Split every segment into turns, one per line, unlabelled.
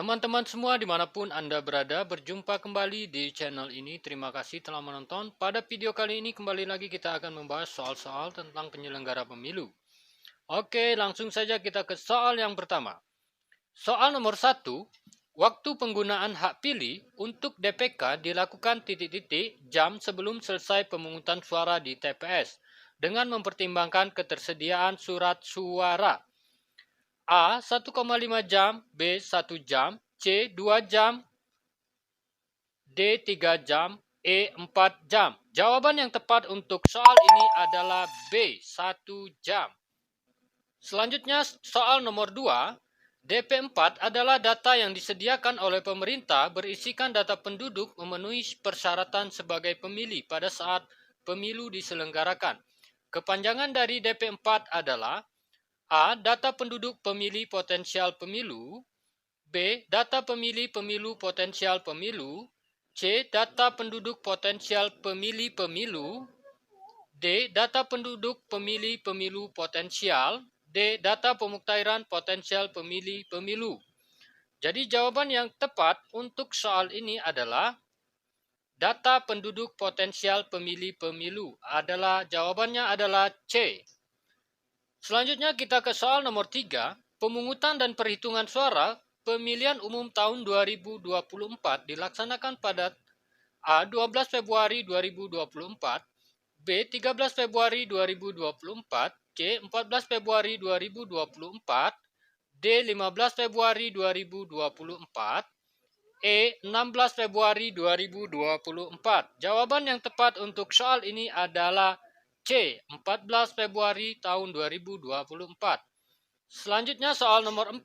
Teman-teman semua dimanapun Anda berada, berjumpa kembali di channel ini. Terima kasih telah menonton. Pada video kali ini kembali lagi kita akan membahas soal-soal tentang penyelenggara pemilu. Oke, langsung saja kita ke soal yang pertama. Soal nomor 1, waktu penggunaan hak pilih untuk DPK dilakukan titik-titik jam sebelum selesai pemungutan suara di TPS dengan mempertimbangkan ketersediaan surat suara. A. 1,5 jam, B. 1 jam, C. 2 jam, D. 3 jam, E. 4 jam. Jawaban yang tepat untuk soal ini adalah B. 1 jam. Selanjutnya soal nomor 2. DP4 adalah data yang disediakan oleh pemerintah berisikan data penduduk memenuhi persyaratan sebagai pemilih pada saat pemilu diselenggarakan. Kepanjangan dari DP4 adalah A. Data penduduk pemilih potensial pemilu. B. Data pemilih pemilu potensial pemilu. C. Data penduduk potensial pemilih pemilu. D. Data penduduk pemilih pemilu potensial. D. Data pemuktairan potensial pemilih pemilu. Jadi jawaban yang tepat untuk soal ini adalah data penduduk potensial pemilih pemilu. Jawabannya adalah C. Selanjutnya kita ke soal nomor 3. Pemungutan dan perhitungan suara pemilihan umum tahun 2024 dilaksanakan pada A. 12 Februari 2024, B. 13 Februari 2024, C. 14 Februari 2024, D. 15 Februari 2024, E. 16 Februari 2024. Jawaban yang tepat untuk soal ini adalah C. 14 Februari tahun 2024. Selanjutnya soal nomor 4.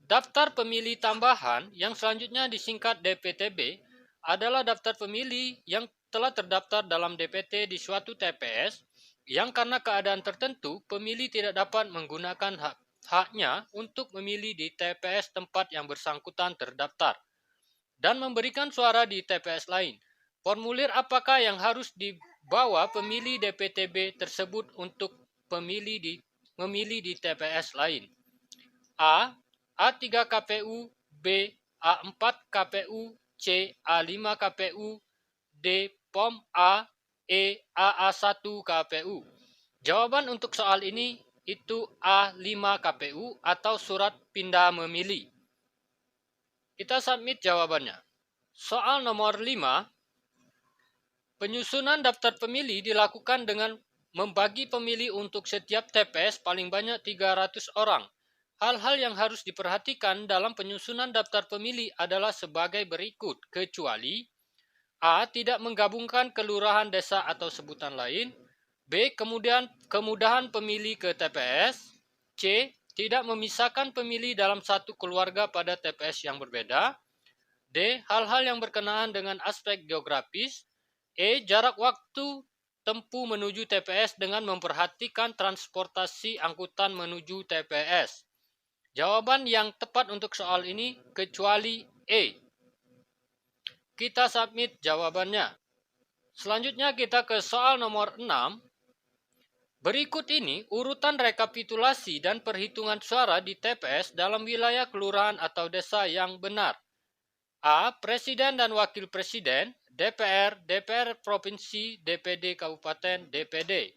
Daftar pemilih tambahan yang selanjutnya disingkat DPTB adalah daftar pemilih yang telah terdaftar dalam DPT di suatu TPS yang karena keadaan tertentu pemilih tidak dapat menggunakan haknya untuk memilih di TPS tempat yang bersangkutan terdaftar dan memberikan suara di TPS lain. Formulir apakah yang harus dibawa pemilih DPTB tersebut untuk memilih di TPS lain? A. A3 KPU, B. A4 KPU, C. A5 KPU, D. POM A, E. AA1 KPU. Jawaban untuk soal ini itu A5 KPU atau surat pindah memilih. Kita submit jawabannya. Soal nomor 5. Penyusunan daftar pemilih dilakukan dengan membagi pemilih untuk setiap TPS paling banyak 300 orang. Hal-hal yang harus diperhatikan dalam penyusunan daftar pemilih adalah sebagai berikut, kecuali A. Tidak menggabungkan kelurahan, desa, atau sebutan lain. B. Kemudahan pemilih ke TPS. C. Tidak memisahkan pemilih dalam satu keluarga pada TPS yang berbeda. D. Hal-hal yang berkenaan dengan aspek geografis. E. Jarak waktu tempuh menuju TPS dengan memperhatikan transportasi angkutan menuju TPS. Jawaban yang tepat untuk soal ini kecuali E. Kita submit jawabannya. Selanjutnya kita ke soal nomor 6. Berikut ini urutan rekapitulasi dan perhitungan suara di TPS dalam wilayah kelurahan atau desa yang benar. A. Presiden dan Wakil Presiden, DPR, DPR Provinsi, DPD Kabupaten, DPD.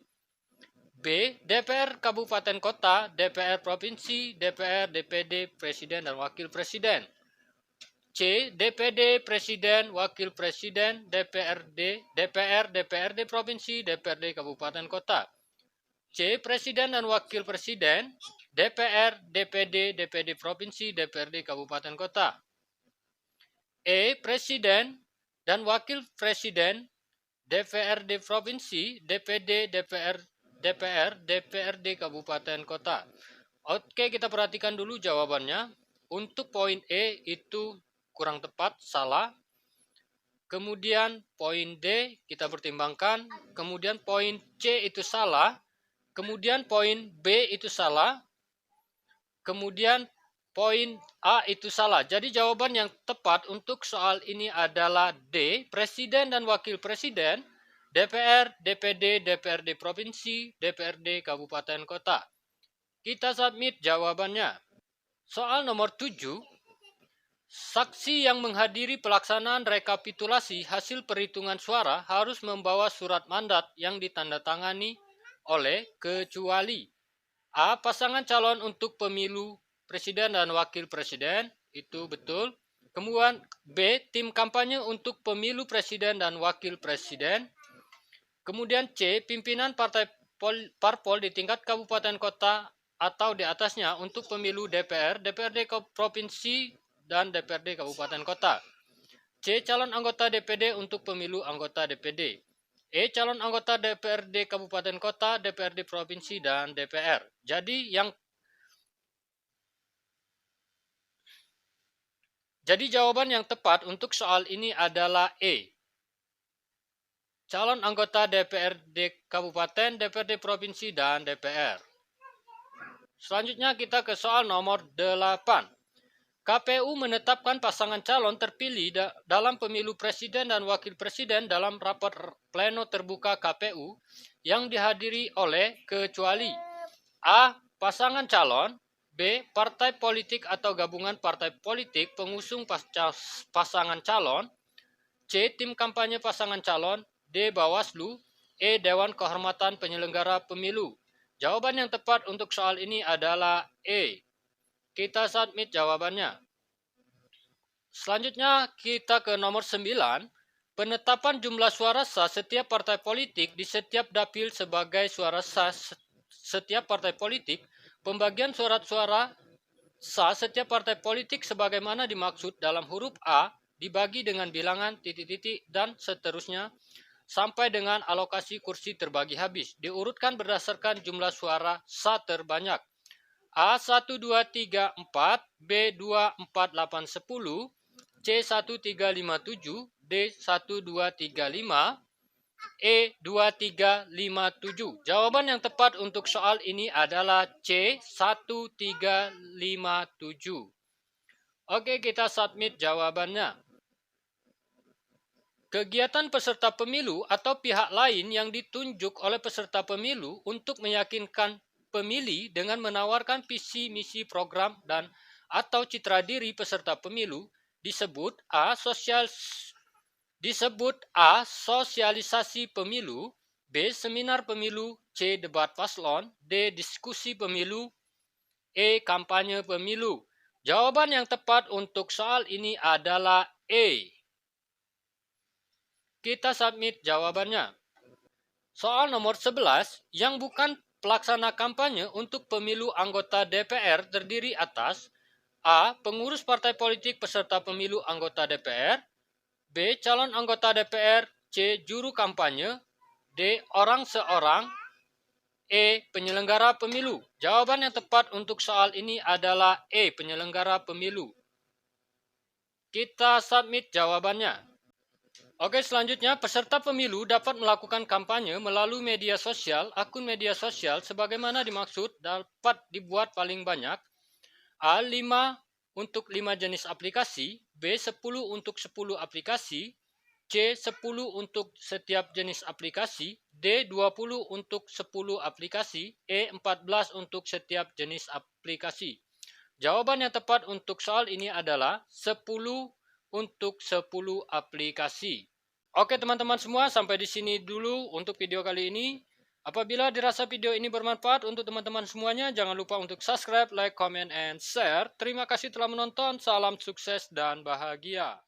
B. DPR Kabupaten Kota, DPR Provinsi, DPR, DPD, Presiden dan Wakil Presiden. C. DPD Presiden, Wakil Presiden, DPR, DPRD Provinsi, DPRD Kabupaten Kota. C. Presiden dan Wakil Presiden, DPR, DPD, DPD Provinsi, DPRD Kabupaten Kota. E. Presiden dan Wakil Presiden, DPRD Provinsi, DPD, DPR, DPRD Kabupaten Kota. Oke, kita perhatikan dulu jawabannya. Untuk poin E itu kurang tepat, salah. Kemudian poin D kita pertimbangkan. Kemudian poin C itu salah. Kemudian poin B itu salah. Kemudian poin A itu salah. Jadi jawaban yang tepat untuk soal ini adalah D. Presiden dan Wakil Presiden, DPR, DPD, DPRD Provinsi, DPRD Kabupaten Kota. Kita submit jawabannya. Soal nomor 7. Saksi yang menghadiri pelaksanaan rekapitulasi hasil perhitungan suara harus membawa surat mandat yang ditandatangani oleh kecuali A. Pasangan calon untuk pemilu presiden dan wakil presiden, itu betul. Kemudian B. Tim kampanye untuk pemilu presiden dan wakil presiden. Kemudian C. Pimpinan partai parpol di tingkat kabupaten kota atau di atasnya untuk pemilu DPR, DPRD provinsi, dan DPRD kabupaten kota. C. Calon anggota DPD untuk pemilu anggota DPD. E. Calon anggota DPRD kabupaten kota, DPRD provinsi, dan DPR. Jadi jawaban yang tepat untuk soal ini adalah E. Calon anggota DPRD kabupaten, DPRD provinsi, dan DPR. Selanjutnya kita ke soal nomor 8. KPU menetapkan pasangan calon terpilih dalam pemilu presiden dan wakil presiden dalam rapat pleno terbuka KPU yang dihadiri oleh kecuali A. Pasangan calon, B. Partai politik atau gabungan partai politik pengusung pasangan calon, C. Tim kampanye pasangan calon, D. Bawaslu, E. Dewan Kehormatan Penyelenggara Pemilu. Jawaban yang tepat untuk soal ini adalah E. Kita submit jawabannya. Selanjutnya kita ke nomor 9. Penetapan jumlah suara sah setiap partai politik di setiap dapil sebagai suara sah setiap partai politik. Pembagian surat suara sah setiap partai politik sebagaimana dimaksud dalam huruf A dibagi dengan bilangan titik-titik dan seterusnya sampai dengan alokasi kursi terbagi habis. Diurutkan berdasarkan jumlah suara sah terbanyak. A 1, 2, 3, 4, B 2, 4, 8, 10, C 1, 3, 5, 7, D 1, 2, 3, 5, E 2, 3, 5, 7. Jawaban yang tepat untuk soal ini adalah C 1, 3, 5, 7. Oke, kita submit jawabannya. Kegiatan peserta pemilu atau pihak lain yang ditunjuk oleh peserta pemilu untuk meyakinkan pemilih dengan menawarkan visi misi program dan atau citra diri peserta pemilu disebut A. Sosialisasi pemilu, B. Seminar pemilu, C. Debat paslon, D. Diskusi pemilu, E. Kampanye pemilu. Jawaban yang tepat untuk soal ini adalah E. Kita submit jawabannya. Soal nomor 11 yang bukan pelaksana kampanye untuk pemilu anggota DPR terdiri atas A. Pengurus partai politik peserta pemilu anggota DPR, B. Calon anggota DPR, C. Juru kampanye, D. Orang seorang, E. Penyelenggara pemilu. Jawaban yang tepat untuk soal ini adalah E. Penyelenggara pemilu. Kita submit jawabannya. Oke, selanjutnya peserta pemilu dapat melakukan kampanye melalui media sosial. Akun media sosial sebagaimana dimaksud dapat dibuat paling banyak. A. 5 untuk 5 jenis aplikasi, B. 10 untuk 10 aplikasi, C. 10 untuk setiap jenis aplikasi, D. 20 untuk 10 aplikasi, E. 14 untuk setiap jenis aplikasi. Jawaban yang tepat untuk soal ini adalah 10 untuk 10 aplikasi. Oke teman-teman semua, sampai di sini dulu untuk video kali ini. Apabila dirasa video ini bermanfaat untuk teman-teman semuanya, jangan lupa untuk subscribe, like, comment, and share. Terima kasih telah menonton. Salam sukses dan bahagia.